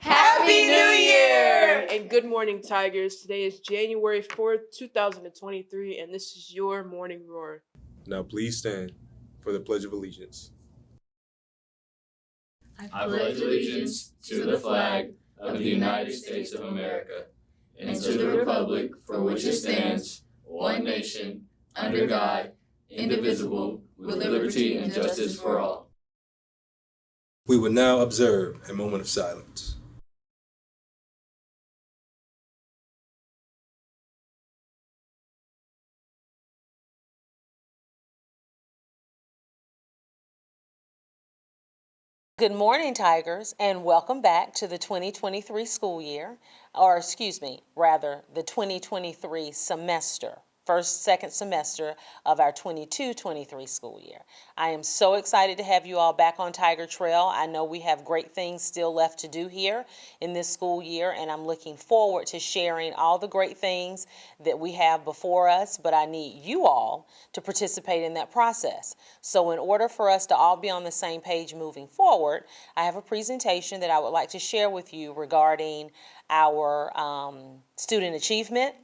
Happy New Year! And good morning, Tigers. Today is January 4th, 2023, and this is your Morning Roar. Now please stand for the Pledge of Allegiance. I pledge allegiance to the flag of the United States of America and to the republic for which it stands, one nation, under God, indivisible, with liberty and justice for all. We will now observe a moment of silence. Good morning, Tigers, and welcome back to the 2023 school year, or the 2023 semester. Second semester of our 22-23 school year. I am so excited to have you all back on Tiger Trail. I know we have great things still left to do here in this school year, and I'm looking forward to sharing all the great things that we have before us, but I need you all to participate in that process. So in order for us to all be on the same page moving forward, I have a presentation that I would like to share with you regarding our student achievement,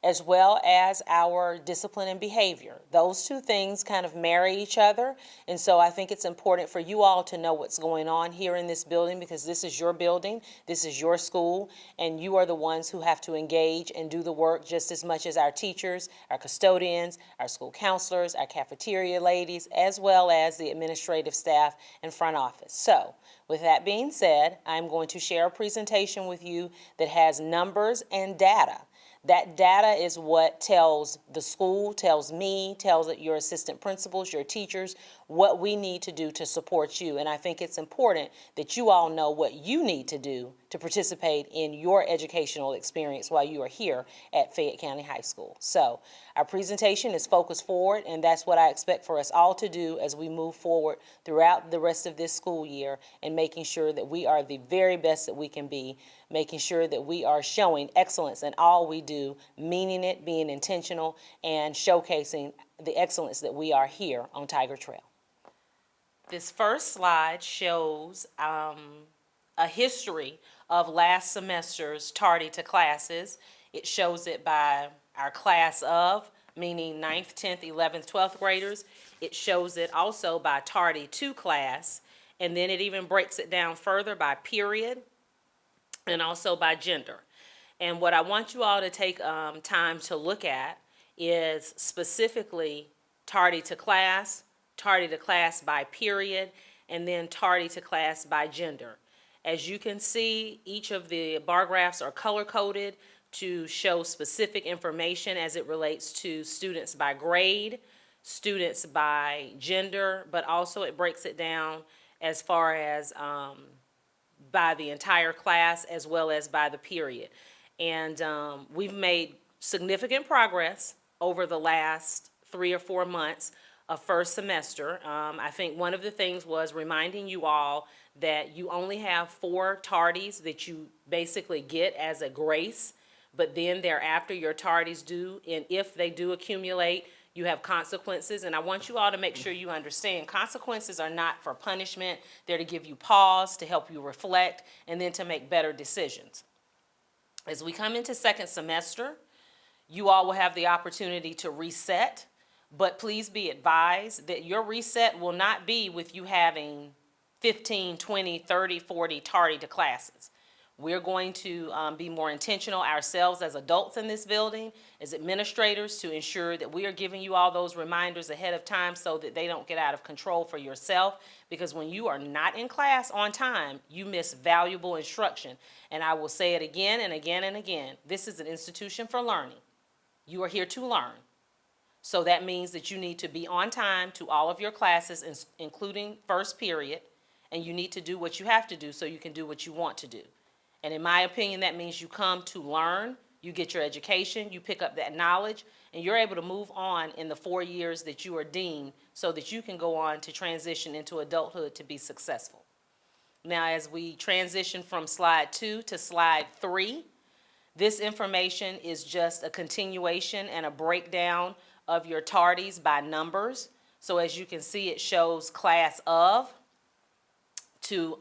as well as our discipline and behavior. Those two things kind of marry each other, and so I think it's important for you all to know what's going on here in this building, because this is your building, this is your school, and you are the ones who have to engage and do the work just as much as our teachers, our custodians, our school counselors, our cafeteria ladies, as well as the administrative staff and front office. So, with that being said, I'm going to share a presentation with you that has numbers and data. That data is what tells the school, tells me, tells your assistant principals, your teachers, what we need to do to support you. And I think it's important that you all know what you need to do to participate in your educational experience while you are here at Fayette County High School. So our presentation is focused forward, and that's what I expect for us all to do as we move forward throughout the rest of this school year, and making sure that we are the very best that we can be, making sure that we are showing excellence in all we do, meaning it, being intentional, and showcasing the excellence that we are here on Tiger Trail. This first slide shows a history of last semester's tardy to classes. It shows it by our class of, meaning 9th, 10th, 11th, 12th graders. It shows it also by tardy to class, and then it even breaks it down further by period and also by gender. And what I want you all to take time to look at is specifically tardy to class by period, and then tardy to class by gender. As you can see, each of the bar graphs are color-coded to show specific information as it relates to students by grade, students by gender, but also it breaks it down as far as by the entire class as well as by the period. And we've made significant progress over the last 3 or 4 months of first semester. I think one of the things was reminding you all that you only have 4 tardies that you basically get as a grace, but then thereafter your tardies do, and if they do accumulate, you have consequences. And I want you all to make sure you understand consequences are not for punishment. They're to give you pause, to help you reflect, and then to make better decisions. As we come into second semester, you all will have the opportunity to reset, but please be advised that your reset will not be with you having 15, 20, 30, 40 tardy to classes. We're going to be more intentional ourselves as adults in this building, as administrators, to ensure that we are giving you all those reminders ahead of time so that they don't get out of control for yourself. Because when you are not in class on time, you miss valuable instruction. And I will say it again and again and again. This is an institution for learning. You are here to learn. So that means that you need to be on time to all of your classes, including first period, and you need to do what you have to do so you can do what you want to do. And in my opinion, that means you come to learn, you get your education, you pick up that knowledge, and you're able to move on in the 4 years that you are deemed so that you can go on to transition into adulthood to be successful. Now, as we transition from slide 2 to slide 3, this information is just a continuation and a breakdown of your tardies by numbers. So as you can see, it shows class of to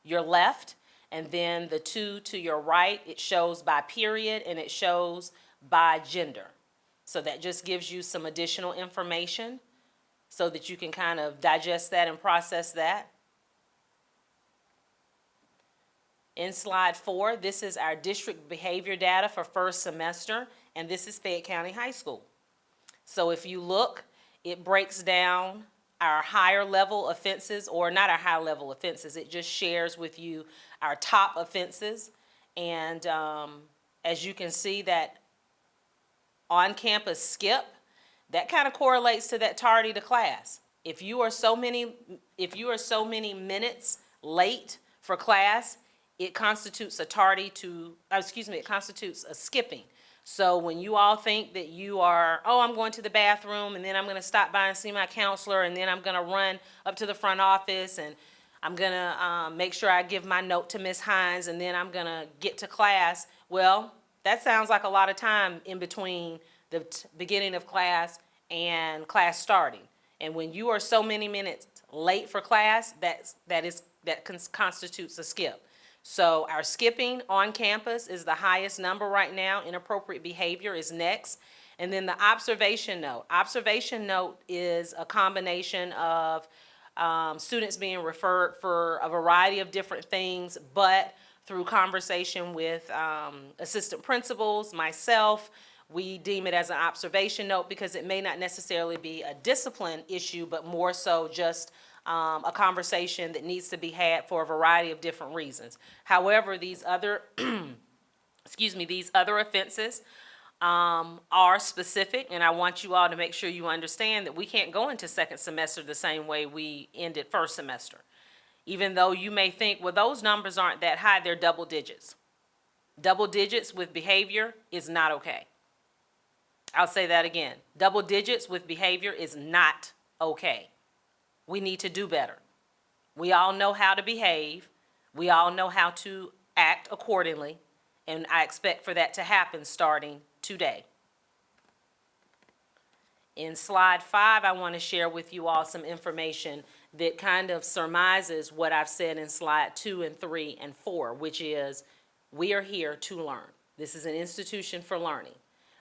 your left, And then the two to your right, it shows by period and it shows by gender. So that just gives you some additional information so that you can kind of digest that and process that. In slide 4, this is our district behavior data for first semester, and this is Fayette County High School. So if you look, it breaks down our higher level offenses, or not our high level offenses, it just shares with you our top offenses. And as you can see, that on-campus skip, that kind of correlates to that tardy to class. If you are so many minutes late for class, it constitutes a it constitutes a skipping. So when you all think that you are, oh, I'm going to the bathroom and then I'm going to stop by and see my counselor and then I'm going to run up to the front office and I'm going to make sure I give my note to Miss Hines and then I'm going to get to class. Well, that sounds like a lot of time in between the beginning of class and class starting. And when you are so many minutes late for class, that constitutes a skip. So our skipping on campus is the highest number right now. Inappropriate behavior is next. And then the observation note. Observation note is a combination of students being referred for a variety of different things, but through conversation with assistant principals, myself, we deem it as an observation note because it may not necessarily be a discipline issue, but more so just a conversation that needs to be had for a variety of different reasons. However, these other, these other offenses are specific, and I want you all to make sure you understand that we can't go into second semester the same way we ended first semester. Even though you may think, well, those numbers aren't that high, they're double digits. Double digits with behavior is not okay. I'll say that again. Double digits with behavior is not okay. We need to do better. We all know how to behave. We all know how to act accordingly, and I expect for that to happen starting today. In slide 5, I want to share with you all some information that kind of surmises what I've said in slide 2 and 3 and 4, which is we are here to learn. This is an institution for learning.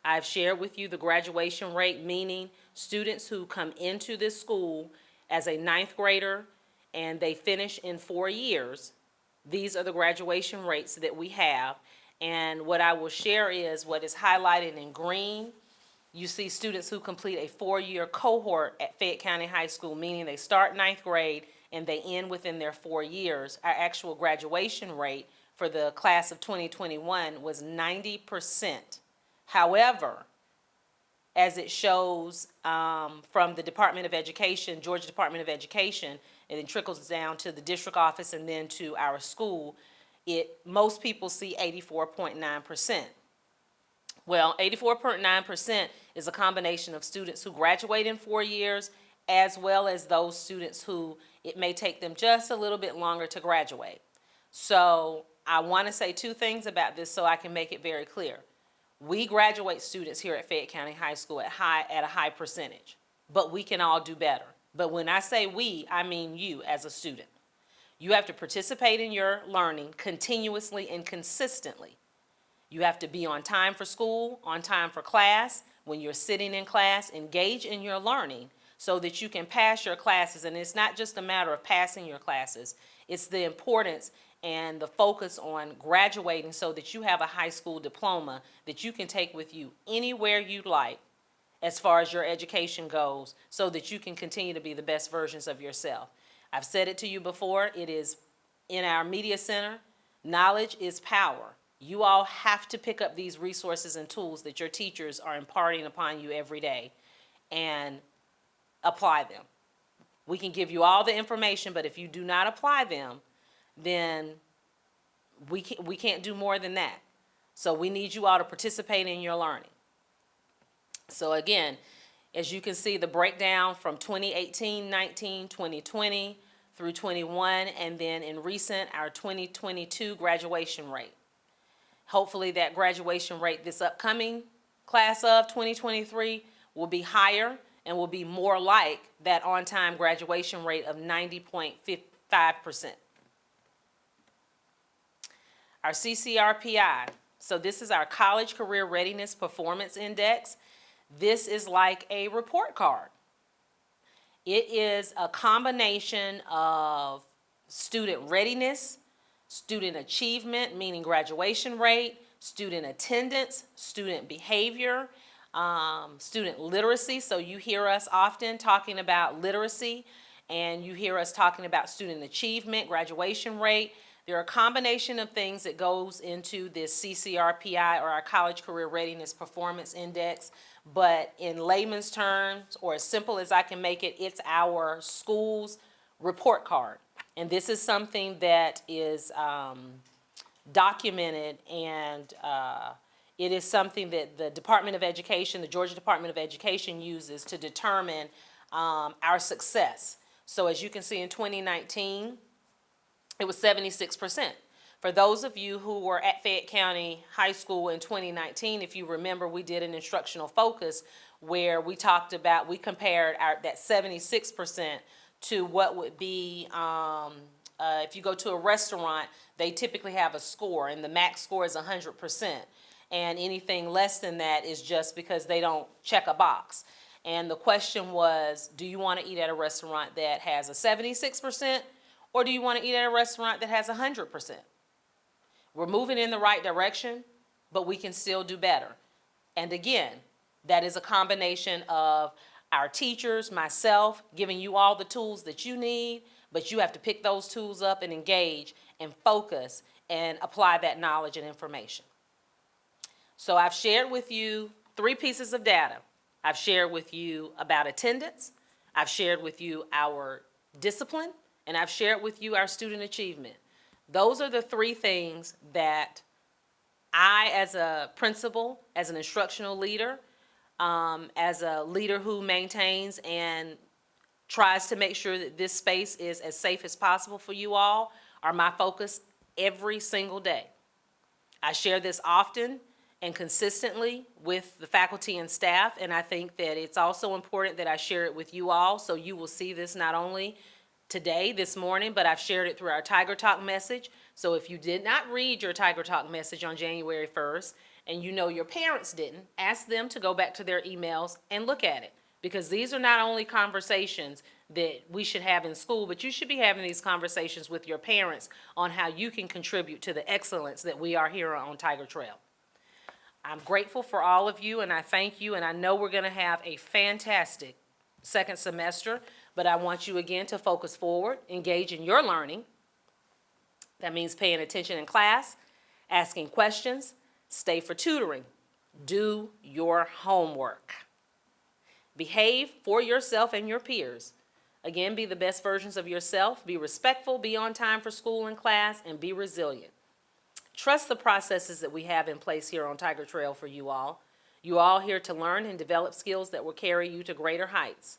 I've shared with you the graduation rate, meaning students who come into this school as a 9th grader and they finish in 4 years. These are the graduation rates that we have. And what I will share is what is highlighted in green. You see students who complete a 4-year cohort at Fayette County High School, meaning they start 9th grade and they end within their 4 years. Our actual graduation rate for the class of 2021 was 90%. However, as it shows from the Department of Education, Georgia Department of Education, and it trickles down to the district office and then to our school, most people see 84.9%. Well, 84.9% is a combination of students who graduate in 4 years, as well as those students who it may take them just a little bit longer to graduate. So I want to say 2 things about this so I can make it very clear. We graduate students here at Fayette County High School at a high percentage, but we can all do better. But when I say we, I mean you as a student. You have to participate in your learning continuously and consistently. You have to be on time for school, on time for class. When you're sitting in class, engage in your learning so that you can pass your classes. And it's not just a matter of passing your classes. It's the importance and the focus on graduating so that you have a high school diploma that you can take with you anywhere you'd like as far as your education goes so that you can continue to be the best versions of yourself. I've said it to you before, it is in our media center, knowledge is power. You all have to pick up these resources and tools that your teachers are imparting upon you every day and apply them. We can give you all the information, but if you do not apply them, then we can't do more than that. So we need you all to participate in your learning. So again, as you can see, the breakdown from 2018, 19, 2020 through 21, and then in recent, our 2022 graduation rate. Hopefully that graduation rate this upcoming class of 2023 will be higher and will be more like that on-time graduation rate of 90.5%. Our CCRPI, so this is our College Career Readiness Performance Index. This is like a report card. It is a combination of student readiness, student achievement, meaning graduation rate, student attendance, student behavior, student literacy. So you hear us often talking about literacy, and you hear us talking about student achievement, graduation rate. There are a combination of things that goes into this CCRPI, or our College Career Readiness Performance Index. But in layman's terms, or as simple as I can make it, it's our school's report card. And this is something that is documented, and it is something that the Department of Education, the Georgia Department of Education, uses to determine our success. So as you can see, in 2019, it was 76%. For those of you who were at Fayette County High School in 2019, if you remember, we did an instructional focus where we talked about, we compared that 76% to what would be, if you go to a restaurant, they typically have a score, and the max score is 100%. And anything less than that is just because they don't check a box. And the question was, do you want to eat at a restaurant that has a 76%, or do you want to eat at a restaurant that has 100%? We're moving in the right direction, but we can still do better. And again, that is a combination of our teachers, myself, giving you all the tools that you need, but you have to pick those tools up and engage and focus and apply that knowledge and information. So I've shared with you 3 pieces of data. I've shared with you about attendance, I've shared with you our discipline, and I've shared with you our student achievement. Those are the 3 things that I, as a principal, as an instructional leader, as a leader who maintains and tries to make sure that this space is as safe as possible for you all, are my focus every single day. I share this often and consistently with the faculty and staff, and I think that it's also important that I share it with you all, so you will see this not only today, this morning, but I've shared it through our Tiger Talk message. So if you did not read your Tiger Talk message on January 1st, and you know your parents didn't, ask them to go back to their emails and look at it. Because these are not only conversations that we should have in school, but you should be having these conversations with your parents on how you can contribute to the excellence that we are here on Tiger Trail. I'm grateful for all of you, and I thank you, and I know we're going to have a fantastic second semester, but I want you again to focus forward, engage in your learning. That means paying attention in class, asking questions, stay for tutoring, do your homework. Behave for yourself and your peers. Again, be the best versions of yourself, be respectful, be on time for school and class, and be resilient. Trust the processes that we have in place here on Tiger Trail for you all. You all here to learn and develop skills that will carry you to greater heights.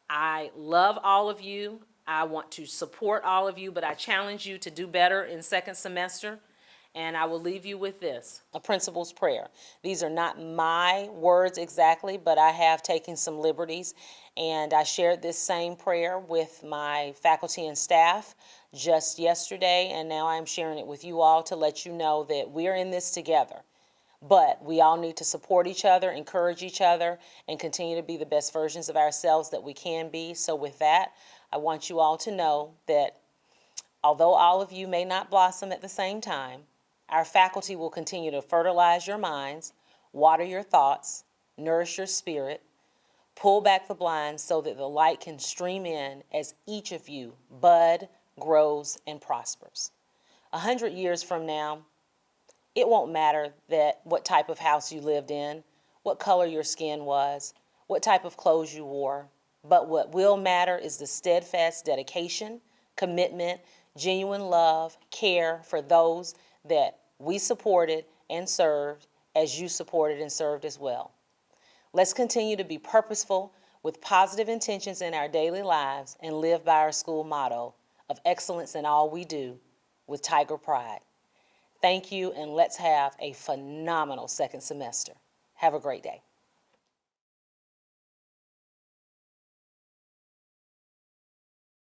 I love all of you. I want to support all of you, but I challenge you to do better in second semester. And I will leave you with this, a principal's prayer. These are not my words exactly, but I have taken some liberties, and I shared this same prayer with my faculty and staff just yesterday, and now I'm sharing it with you all to let you know that we're in this together. But we all need to support each other, encourage each other, and continue to be the best versions of ourselves that we can be. So with that, I want you all to know that although all of you may not blossom at the same time, our faculty will continue to fertilize your minds, water your thoughts, nourish your spirit, pull back the blinds so that the light can stream in as each of you bud, grows, and prospers. 100 years from now, it won't matter what type of house you lived in, what color your skin was, what type of clothes you wore, but what will matter is the steadfast dedication, commitment, genuine love, care for those that we supported and served as you supported and served as well. Let's continue to be purposeful with positive intentions in our daily lives and live by our school motto of excellence in all we do with Tiger Pride. Thank you, and let's have a phenomenal second semester. Have a great day.